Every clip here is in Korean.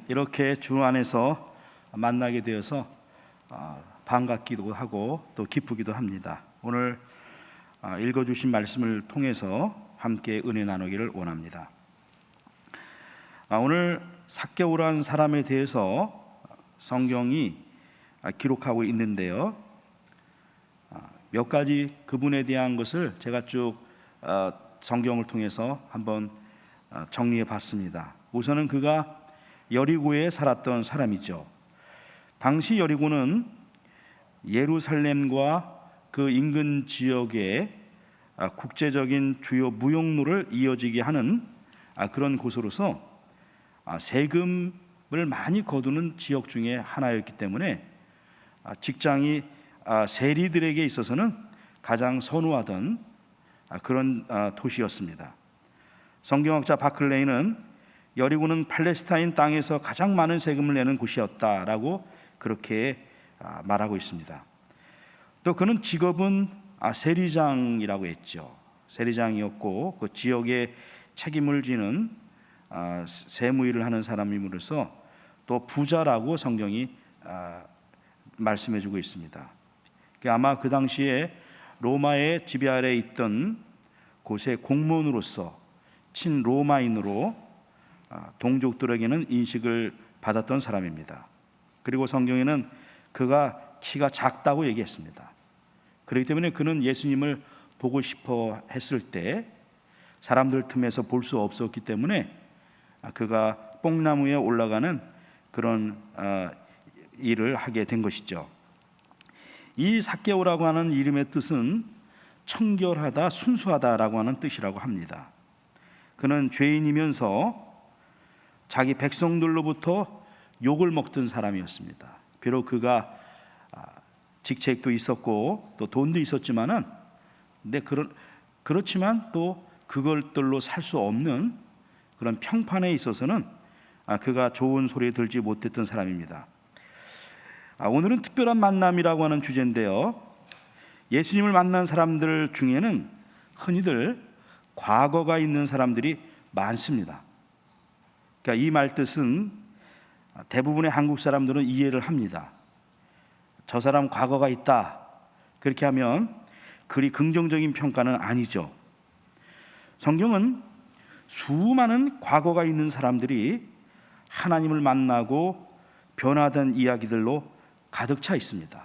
이렇게 주 안에서 만나게 되어서 반갑기도 하고 또 기쁘기도 합니다. 오늘 읽어주신 말씀을 통해서 함께 은혜 나누기를 원합니다. 오늘 삭개오라는 사람에 대해서 성경이 기록하고 있는데요, 몇 가지 그분에 대한 것을 제가 쭉 성경을 통해서 한번 정리해 봤습니다. 우선은 그가 여리고에 살았던 사람이죠. 당시 여리고는 예루살렘과 그 인근 지역에 국제적인 주요 무역로를 이어지게 하는 그런 곳으로서 세금을 많이 거두는 지역 중에 하나였기 때문에 직장이 세리들에게 있어서는 가장 선호하던 그런 도시였습니다. 성경학자 바클레이는 여리고는 팔레스타인 땅에서 가장 많은 세금을 내는 곳이었다라고 그렇게 말하고 있습니다. 또 그는 직업은 세리장이라고 했죠. 세리장이었고 그 지역의 책임을 지는 세무 일을 하는 사람임으로써 또 부자라고 성경이 말씀해주고 있습니다. 아마 그 당시에 로마의 지배 아래에 있던 곳의 공무원으로서 친로마인으로 동족들에게는 인식을 받았던 사람입니다. 그리고 성경에는 그가 키가 작다고 얘기했습니다. 그렇기 때문에 그는 예수님을 보고 싶어 했을 때 사람들 틈에서 볼 수 없었기 때문에 그가 뽕나무에 올라가는 그런 일을 하게 된 것이죠. 이 삭개오라고 하는 이름의 뜻은 청결하다, 순수하다라고 하는 뜻이라고 합니다. 그는 죄인이면서 자기 백성들로부터 욕을 먹던 사람이었습니다. 비록 그가 직책도 있었고 또 돈도 있었지만은, 근데 그렇지만 또 그것들로 살 수 없는 그런 평판에 있어서는 그가 좋은 소리에 들지 못했던 사람입니다. 오늘은 특별한 만남이라고 하는 주제인데요, 예수님을 만난 사람들 중에는 흔히들 과거가 있는 사람들이 많습니다. 그러니까 이 말뜻은 대부분의 한국 사람들은 이해를 합니다. 저 사람 과거가 있다, 그렇게 하면 그리 긍정적인 평가는 아니죠. 성경은 수많은 과거가 있는 사람들이 하나님을 만나고 변화된 이야기들로 가득 차 있습니다.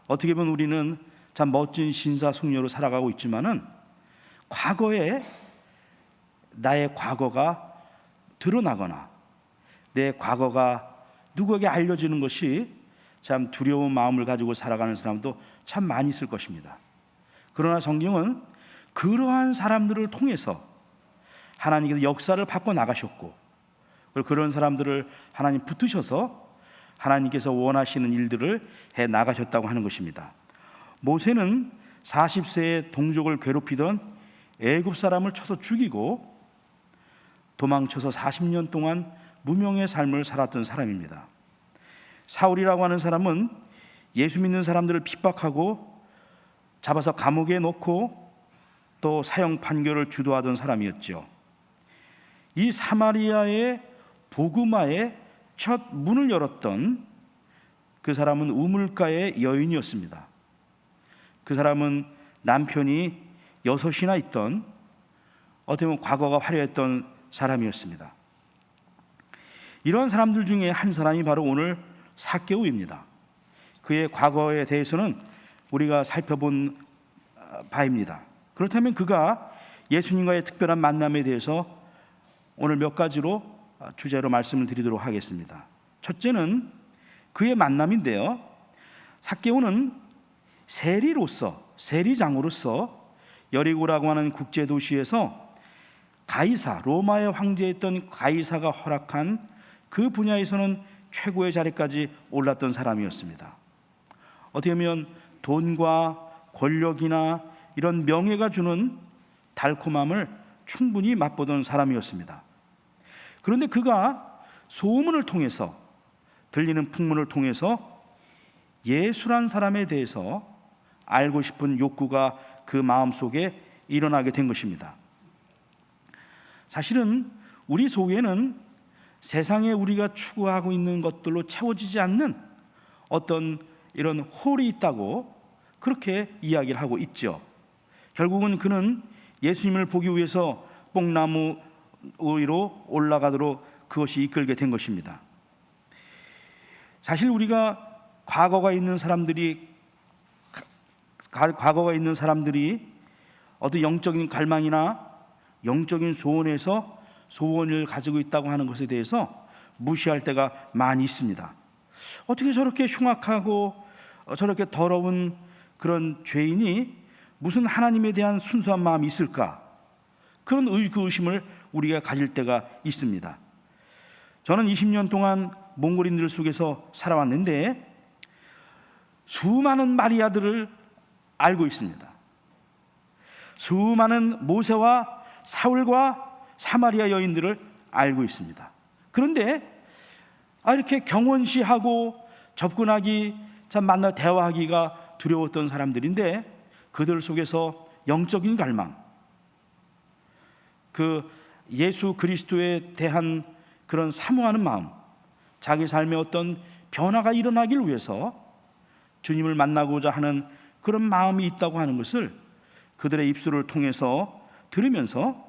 어떻게 보면 우리는 참 멋진 신사숙녀로 살아가고 있지만은 과거에 나의 과거가 드러나거나 내 과거가 누구에게 알려지는 것이 참 두려운 마음을 가지고 살아가는 사람도 참 많이 있을 것입니다. 그러나 성경은 그러한 사람들을 통해서 하나님께서 역사를 바꿔 나가셨고, 그리고 그런 사람들을 하나님 붙드셔서 하나님께서 원하시는 일들을 해 나가셨다고 하는 것입니다. 모세는 40세에 동족을 괴롭히던 애굽 사람을 쳐서 죽이고 도망쳐서 40년 동안 무명의 삶을 살았던 사람입니다. 사울이라고 하는 사람은 예수 믿는 사람들을 핍박하고 잡아서 감옥에 넣고 또 사형 판결을 주도하던 사람이었죠. 이 사마리아의 복음화의 첫 문을 열었던 그 사람은 우물가의 여인이었습니다. 그 사람은 남편이 6이나 있던, 어떻게 보면 과거가 화려했던 사람이었습니다. 이런 사람들 중에 한 사람이 바로 오늘 삭개오입니다. 그의 과거에 대해서는 우리가 살펴본 바입니다. 그렇다면 그가 예수님과의 특별한 만남에 대해서 오늘 몇 가지로 주제로 말씀을 드리도록 하겠습니다. 첫째는 그의 만남인데요, 삭개오는 세리장으로서 여리고라고 하는 국제도시에서 가이사, 로마의 황제였던 가이사가 허락한 그 분야에서는 최고의 자리까지 올랐던 사람이었습니다. 어떻게 보면 돈과 권력이나 이런 명예가 주는 달콤함을 충분히 맛보던 사람이었습니다. 그런데 그가 소문을 통해서, 들리는 풍문을 통해서 예수란 사람에 대해서 알고 싶은 욕구가 그 마음속에 일어나게 된 것입니다. 사실은 우리 속에는 세상에 우리가 추구하고 있는 것들로 채워지지 않는 어떤 이런 홀이 있다고 그렇게 이야기를 하고 있죠. 결국은 그는 예수님을 보기 위해서 뽕나무 위로 올라가도록 그것이 이끌게 된 것입니다. 사실 우리가 과거가 있는 사람들이 어떤 영적인 갈망이나 영적인 소원에서 소원을 가지고 있다고 하는 것에 대해서 무시할 때가 많이 있습니다. 어떻게 저렇게 흉악하고 저렇게 더러운 그런 죄인이 무슨 하나님에 대한 순수한 마음이 있을까? 그런 의심을 우리가 가질 때가 있습니다. 저는 20년 동안 몽골인들 속에서 살아왔는데 수많은 마리아들을 알고 있습니다. 수많은 모세와 사울과 사마리아 여인들을 알고 있습니다. 그런데 이렇게 경원시하고 접근하기, 참 만나 대화하기가 두려웠던 사람들인데 그들 속에서 영적인 갈망, 그 예수 그리스도에 대한 그런 사모하는 마음, 자기 삶에 어떤 변화가 일어나길 위해서 주님을 만나고자 하는 그런 마음이 있다고 하는 것을 그들의 입술을 통해서 들으면서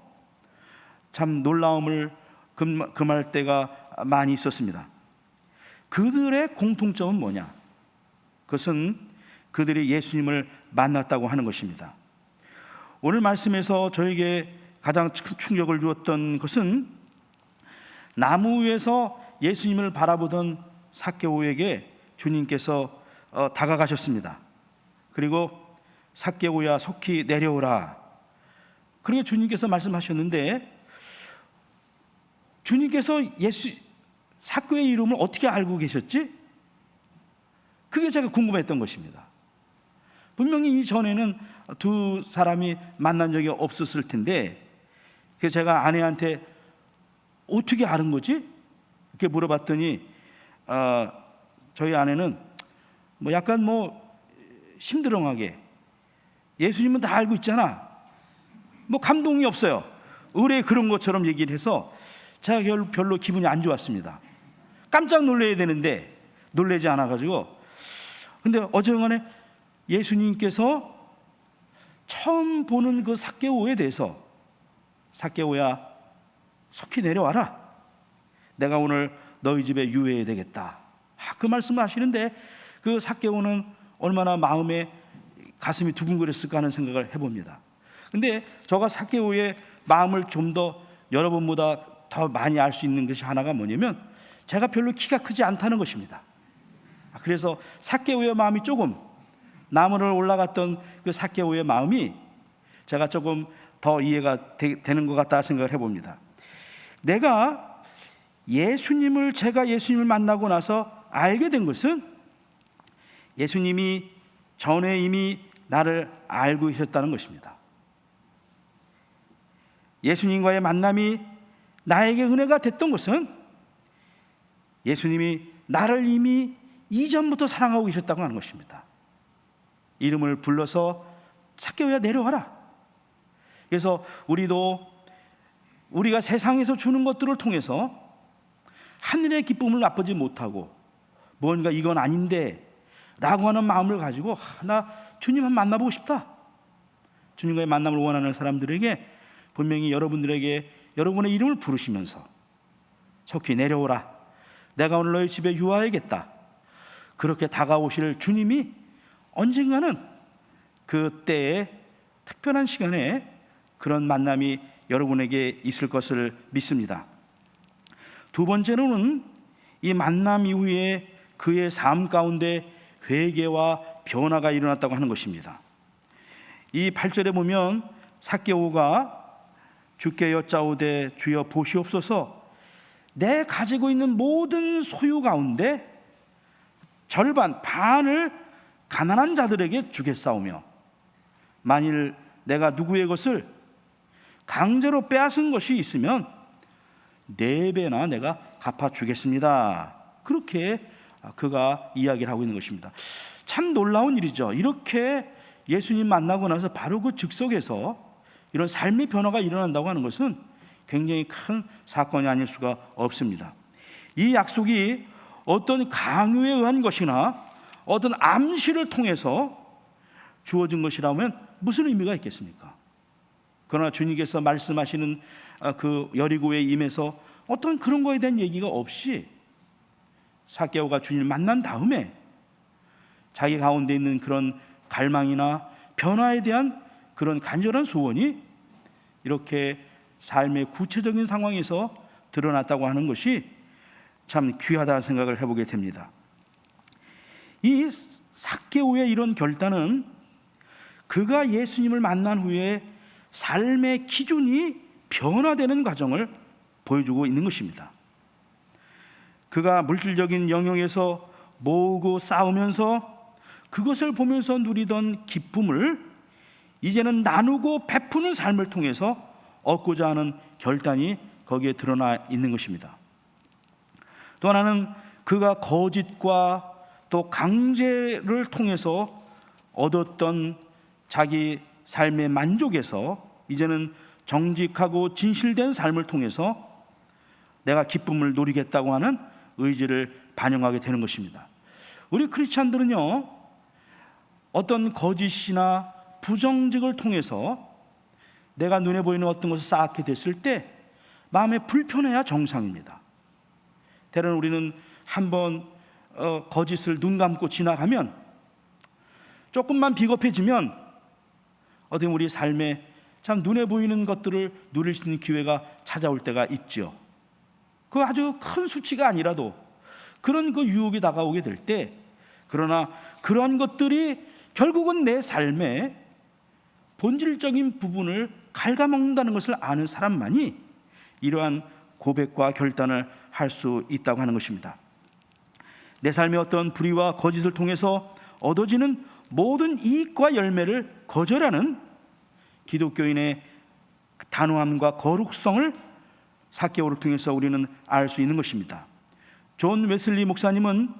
참 놀라움을 금할 때가 많이 있었습니다. 그들의 공통점은 뭐냐? 그것은 그들이 예수님을 만났다고 하는 것입니다. 오늘 말씀에서 저에게 가장 충격을 주었던 것은 나무 위에서 예수님을 바라보던 삭개오에게 주님께서 다가가셨습니다. 그리고 삭개오야 속히 내려오라. 그리고 주님께서 말씀하셨는데 주님께서 삭개오의 이름을 어떻게 알고 계셨지? 그게 제가 궁금했던 것입니다. 분명히 이전에는 두 사람이 만난 적이 없었을 텐데 그래서 제가 아내한테 어떻게 아는 거지? 이렇게 물어봤더니 저희 아내는 약간 심드렁하게 예수님은 다 알고 있잖아. 감동이 없어요. 의뢰 그런 것처럼 얘기를 해서 제가 별로 기분이 안 좋았습니다. 깜짝 놀라야 되는데 놀라지 않아가지고. 근데 어쨌거나 예수님께서 처음 보는 그 삭개오에 대해서 삭개오야 속히 내려와라. 내가 오늘 너희 집에 유해해야 되겠다. 그 말씀을 하시는데 그 삭개오는 얼마나 마음에 가슴이 두근거렸을까 하는 생각을 해봅니다. 근데 저가 삭개오의 마음을 좀 더 여러분보다 더 많이 알 수 있는 것이 하나가 뭐냐면 제가 별로 키가 크지 않다는 것입니다. 그래서 삭개오의 마음이 조금 나무를 올라갔던 그 삭개오의 마음이 제가 조금 더 이해가 되는 것 같다 생각을 해봅니다. 제가 예수님을 만나고 나서 알게 된 것은 예수님이 전에 이미 나를 알고 계셨다는 것입니다. 예수님과의 만남이 나에게 은혜가 됐던 것은 예수님이 나를 이미 이전부터 사랑하고 계셨다고 하는 것입니다. 이름을 불러서 삭개오야 내려와라. 그래서 우리가 세상에서 주는 것들을 통해서 하늘의 기쁨을 맛보지 못하고 뭔가 이건 아닌데 라고 하는 마음을 가지고 나 주님만 만나보고 싶다. 주님과의 만남을 원하는 사람들에게 분명히 여러분들에게 여러분의 이름을 부르시면서 속히 내려오라. 내가 오늘 너희 집에 유하야겠다. 그렇게 다가오실 주님이 언젠가는 그 때에 특별한 시간에 그런 만남이 여러분에게 있을 것을 믿습니다. 두 번째로는 이 만남 이후에 그의 삶 가운데 회개와 변화가 일어났다고 하는 것입니다. 이 8절에 보면 삭개오가 주께 여짜오되 주여 보시옵소서 내 가지고 있는 모든 소유 가운데 반을 가난한 자들에게 주겠사오며 만일 내가 누구의 것을 강제로 빼앗은 것이 있으면 4배나 내가 갚아주겠습니다. 그렇게 그가 이야기를 하고 있는 것입니다. 참 놀라운 일이죠. 이렇게 예수님 만나고 나서 바로 그 즉석에서 이런 삶의 변화가 일어난다고 하는 것은 굉장히 큰 사건이 아닐 수가 없습니다. 이 약속이 어떤 강요에 의한 것이나 어떤 암시를 통해서 주어진 것이라면 무슨 의미가 있겠습니까? 그러나 주님께서 말씀하시는 그 여리고에 임해서 어떤 그런 거에 대한 얘기가 없이 삭개오가 주님을 만난 다음에 자기 가운데 있는 그런 갈망이나 변화에 대한 그런 간절한 소원이 이렇게 삶의 구체적인 상황에서 드러났다고 하는 것이 참 귀하다는 생각을 해보게 됩니다. 이 삭개오의 이런 결단은 그가 예수님을 만난 후에 삶의 기준이 변화되는 과정을 보여주고 있는 것입니다. 그가 물질적인 영역에서 모으고 쌓으면서 그것을 보면서 누리던 기쁨을 이제는 나누고 베푸는 삶을 통해서 얻고자 하는 결단이 거기에 드러나 있는 것입니다. 또 하나는 그가 거짓과 또 강제를 통해서 얻었던 자기 삶의 만족에서 이제는 정직하고 진실된 삶을 통해서 내가 기쁨을 누리겠다고 하는 의지를 반영하게 되는 것입니다. 우리 크리스찬들은요, 어떤 거짓이나 부정직을 통해서 내가 눈에 보이는 어떤 것을 쌓게 됐을 때 마음에 불편해야 정상입니다. 때로는 우리는 한번 거짓을 눈 감고 지나가면 조금만 비겁해지면 어떻게 우리 삶에 참 눈에 보이는 것들을 누릴 수 있는 기회가 찾아올 때가 있죠. 그 아주 큰 수치가 아니라도 그런 그 유혹이 다가오게 될 때, 그러나 그러한 것들이 결국은 내 삶의 본질적인 부분을 갉아먹는다는 것을 아는 사람만이 이러한 고백과 결단을 할 수 있다고 하는 것입니다. 내 삶의 어떤 불의와 거짓을 통해서 얻어지는 모든 이익과 열매를 거절하는 기독교인의 단호함과 거룩성을 삭개오를 통해서 우리는 알 수 있는 것입니다. 존 웨슬리 목사님은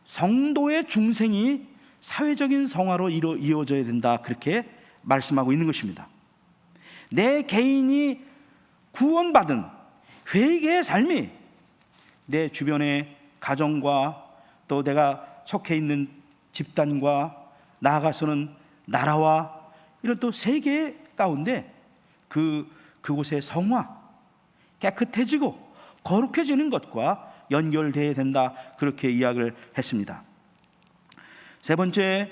성도의 중생이 사회적인 성화로 이어져야 된다, 그렇게 말씀하고 있는 것입니다. 내 개인이 구원받은 회개의 삶이 내 주변의 가정과 또 내가 속해 있는 집단과 나아가서는 나라와 이런 또 세계 가운데 그곳의 성화, 깨끗해지고 거룩해지는 것과 연결되어야 된다, 그렇게 이야기를 했습니다. 세 번째,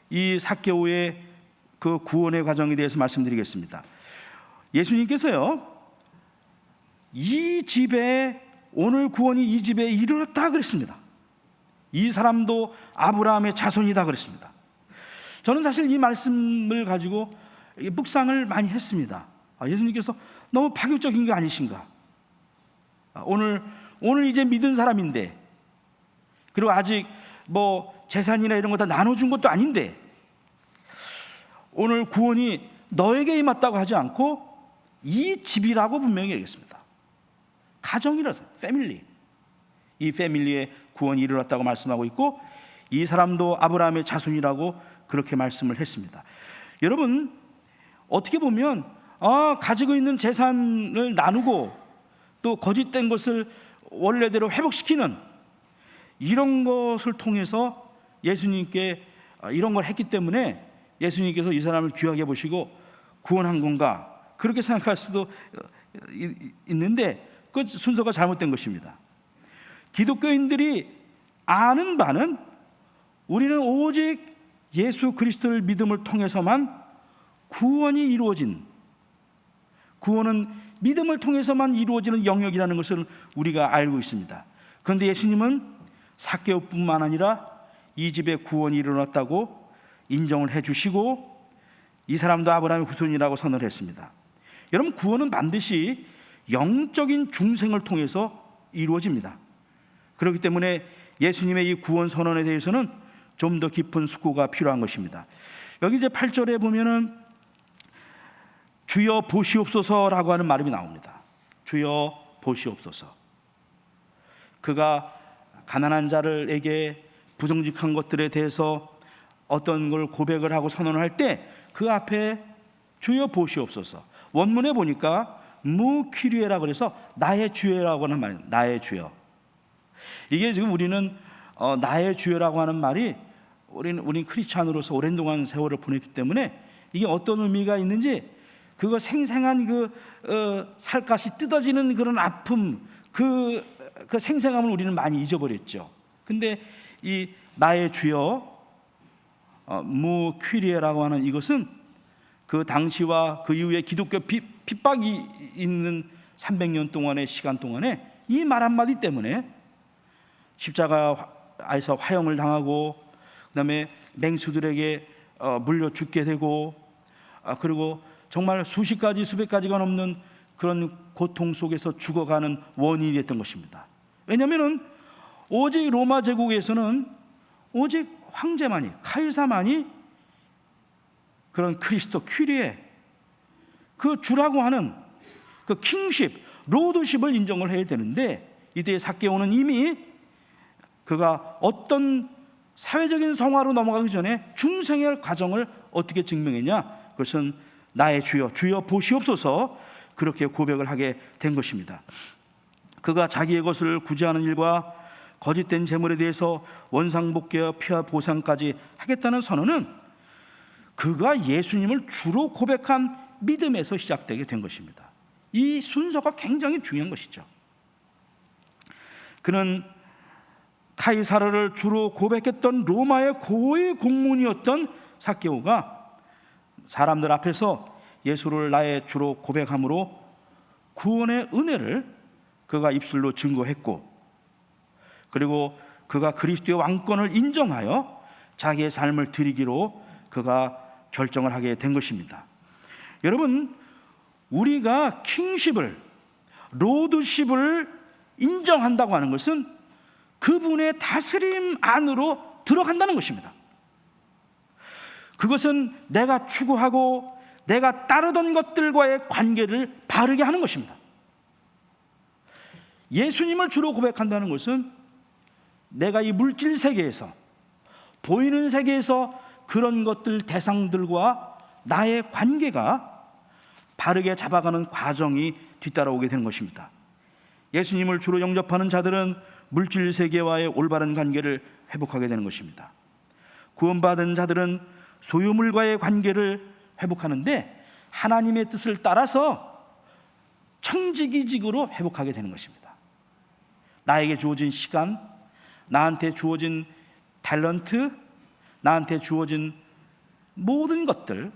이 삭개오의 그 구원의 과정에 대해서 말씀드리겠습니다. 예수님께서요, 이 집에 오늘 구원이 이 집에 이르렀다 그랬습니다. 이 사람도 아브라함의 자손이다 그랬습니다. 저는 사실 이 말씀을 가지고 묵상을 많이 했습니다. 예수님께서 너무 파격적인 게 아니신가? 오늘 이제 믿은 사람인데, 그리고 아직 뭐 재산이나 이런 거 다 나눠준 것도 아닌데, 오늘 구원이 너에게 임했다고 하지 않고 이 집이라고 분명히 얘기했습니다. 가정이라서, 패밀리, 이 패밀리에 구원이 이르렀다고 말씀하고 있고, 이 사람도 아브라함의 자손이라고 그렇게 말씀을 했습니다. 여러분, 어떻게 보면 가지고 있는 재산을 나누고 또 거짓된 것을 원래대로 회복시키는 이런 것을 통해서 예수님께 이런 걸 했기 때문에 예수님께서 이 사람을 귀하게 보시고 구원한 건가, 그렇게 생각할 수도 있는데 그 순서가 잘못된 것입니다. 기독교인들이 아는 바는 우리는 오직 예수 그리스도를 믿음을 통해서만 구원이 이루어진, 구원은 믿음을 통해서만 이루어지는 영역이라는 것을 우리가 알고 있습니다. 그런데 예수님은 삭개오뿐만 아니라 이 집에 구원이 일어났다고 인정을 해주시고 이 사람도 아브라함의 후손이라고 선언을 했습니다. 여러분, 구원은 반드시 영적인 중생을 통해서 이루어집니다. 그렇기 때문에 예수님의 이 구원 선언에 대해서는 좀 더 깊은 숙고가 필요한 것입니다. 여기 이제 8절에 보면은 주여 보시옵소서라고 하는 말이 나옵니다. 주여 보시옵소서. 그가 가난한 자들에게 부정직한 것들에 대해서 어떤 걸 고백을 하고 선언을 할 때 그 앞에 주여 보시옵소서, 원문에 보니까 무퀴리에라 그래서 나의 주여라고 하는 말입니다. 나의 주여. 이게 지금 우리는 나의 주여라고 하는 말이 우린 크리스찬으로서 오랜 동안 세월을 보냈기 때문에 이게 어떤 의미가 있는지 그거 생생한 살갗이 뜯어지는 그런 아픔, 그 생생함을 우리는 많이 잊어버렸죠. 근데 이 나의 주여 무 퀴리에라고 하는 이것은 그 당시와 그 이후에 기독교 핍박이 있는 300년 동안의 시간 동안에 이 말 한마디 때문에 십자가에서 화형을 당하고 그다음에 맹수들에게 물려 죽게 되고 그리고 정말 수십 가지 수백 가지가 넘는 그런 고통 속에서 죽어가는 원인이 됐던 것입니다. 왜냐하면 오직 로마 제국에서는 오직 황제만이, 카이사만이 그런 그리스도 퀴리에 그 주라고 하는 그 킹십, 로드십을 인정을 해야 되는데 이때 삭개오는 이미 그가 어떤 사회적인 성화로 넘어가기 전에 중생의 과정을 어떻게 증명했냐? 그것은 나의 주여, 주여 보시옵소서 그렇게 고백을 하게 된 것입니다. 그가 자기의 것을 구제하는 일과 거짓된 재물에 대해서 원상복귀와 피와 보상까지 하겠다는 선언은 그가 예수님을 주로 고백한 믿음에서 시작되게 된 것입니다. 이 순서가 굉장히 중요한 것이죠. 그는 카이사르를 주로 고백했던 로마의 고위 공문이었던 삭개오가 사람들 앞에서 예수를 나의 주로 고백함으로 구원의 은혜를 그가 입술로 증거했고, 그리고 그가 그리스도의 왕권을 인정하여 자기의 삶을 드리기로 그가 결정을 하게 된 것입니다. 여러분, 우리가 킹십을, 로드십을 인정한다고 하는 것은 그분의 다스림 안으로 들어간다는 것입니다. 그것은 내가 추구하고 내가 따르던 것들과의 관계를 바르게 하는 것입니다. 예수님을 주로 고백한다는 것은 내가 이 물질 세계에서, 보이는 세계에서 그런 것들 대상들과 나의 관계가 바르게 잡아가는 과정이 뒤따라오게 되는 것입니다. 예수님을 주로 영접하는 자들은 물질 세계와의 올바른 관계를 회복하게 되는 것입니다. 구원받은 자들은 소유물과의 관계를 회복하는데 하나님의 뜻을 따라서 청지기직으로 회복하게 되는 것입니다. 나에게 주어진 시간, 나한테 주어진 탤런트, 나한테 주어진 모든 것들,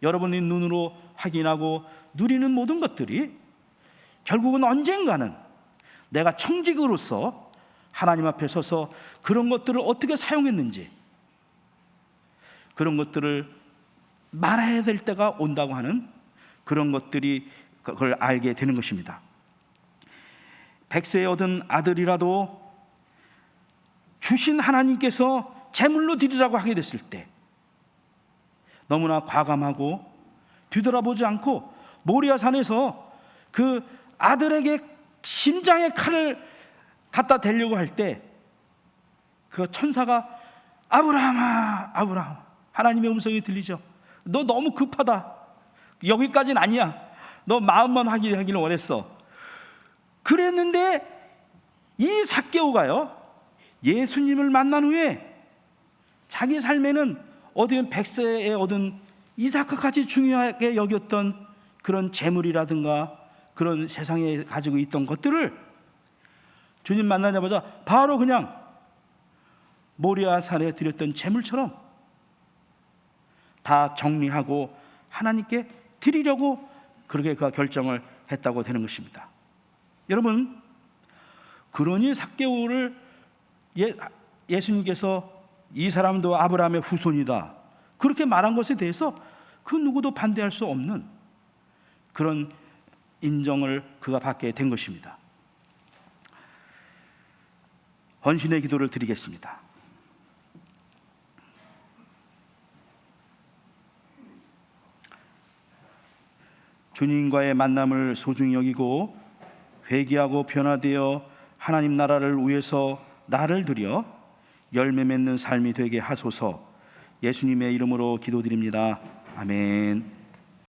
여러분이 눈으로 확인하고 누리는 모든 것들이 결국은 언젠가는 내가 청지기로서 하나님 앞에 서서 그런 것들을 어떻게 사용했는지, 그런 것들을 말해야 될 때가 온다고 하는 그런 것들이 그걸 알게 되는 것입니다. 100세에 얻은 아들이라도 주신 하나님께서 제물로 드리라고 하게 됐을 때 너무나 과감하고 뒤돌아보지 않고 모리아 산에서 그 아들에게 심장에 칼을 갖다 대려고 할 때 그 천사가 아브라함아, 아브라함, 하나님의 음성이 들리죠. 너 너무 급하다. 여기까지는 아니야. 너 마음만 하기를 원했어. 그랬는데 이 삭개오가요, 예수님을 만난 후에 자기 삶에는 어디는 100세에 얻은 이삭같이 중요하게 여겼던 그런 재물이라든가 그런 세상에 가지고 있던 것들을 주님 만나자마자 바로 그냥 모리아 산에 드렸던 재물처럼 다 정리하고 하나님께 드리려고 그렇게 그가 결정을 했다고 되는 것입니다. 여러분, 그러니 삭개오를 예수님께서 이 사람도 아브라함의 후손이다 그렇게 말한 것에 대해서 그 누구도 반대할 수 없는 그런 인정을 그가 받게 된 것입니다. 헌신의 기도를 드리겠습니다. 주님과의 만남을 소중히 여기고 회개하고 변화되어 하나님 나라를 위해서 나를 드려 열매 맺는 삶이 되게 하소서. 예수님의 이름으로 기도드립니다. 아멘.